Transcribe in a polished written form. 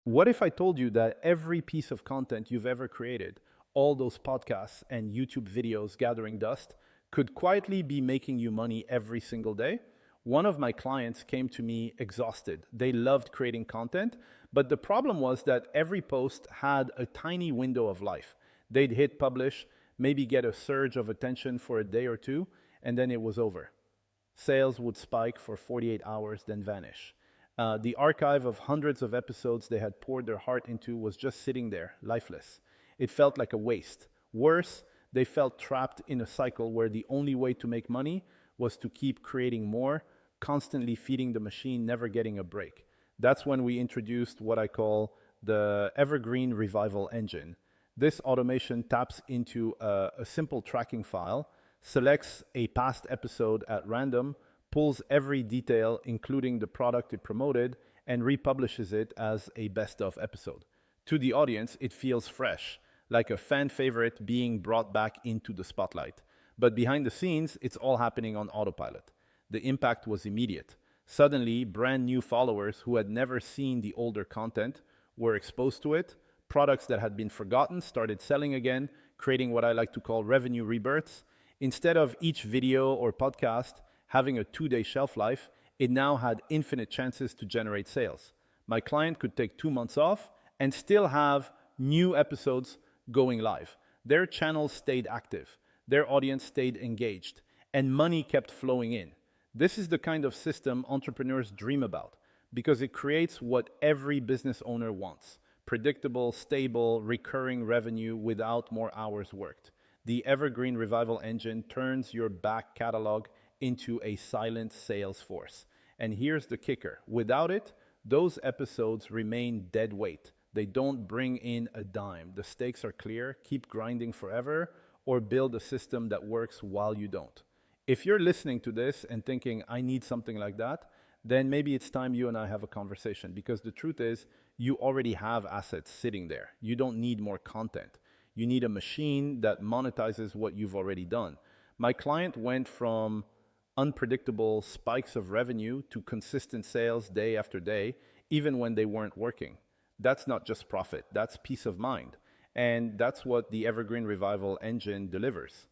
What if I told you that every piece of content you've ever created, all those podcasts and YouTube videos gathering dust, could quietly be making you money every single day? One of my clients came to me exhausted. They loved creating content, but the problem was that every post had a tiny window of life. They'd hit publish, maybe get a surge of attention for a day or two, and then it was over. Sales would spike for 48 hours, then vanish. The archive of hundreds of episodes they had poured their heart into was just sitting there, lifeless. It felt like a waste. Worse, they felt trapped in a cycle where the only way to make money was to keep creating more, constantly feeding the machine, never getting a break. That's when we introduced what I call the Evergreen Revival Engine. This automation taps into a simple tracking file, selects a past episode at random, pulls every detail, including the product it promoted, and republishes it as a best of episode. To the audience, it feels fresh, like a fan favorite being brought back into the spotlight. But behind the scenes, it's all happening on autopilot. The impact was immediate. Suddenly, brand new followers who had never seen the older content were exposed to it. Products that had been forgotten started selling again, creating what I like to call revenue rebirths. Instead of each video or podcast having a 2 day shelf life, it now had infinite chances to generate sales. My client could take 2 months off and still have new episodes going live. Their channels stayed active, their audience stayed engaged, and money kept flowing in. This is the kind of system entrepreneurs dream about because it creates what every business owner wants: predictable, stable, recurring revenue without more hours worked. The Evergreen Revival Engine turns your back catalog into a silent sales force. And here's the kicker: without it, those episodes remain dead weight. They don't bring in a dime. The stakes are clear: keep grinding forever or build a system that works while you don't. If you're listening to this and thinking, I need something like that, then maybe it's time you and I have a conversation, because the truth is, you already have assets sitting there. You don't need more content. You need a machine that monetizes what you've already done. My client went from unpredictable spikes of revenue to consistent sales day after day, even when they weren't working. That's not just profit, that's peace of mind. And that's what the Evergreen Revival Engine delivers.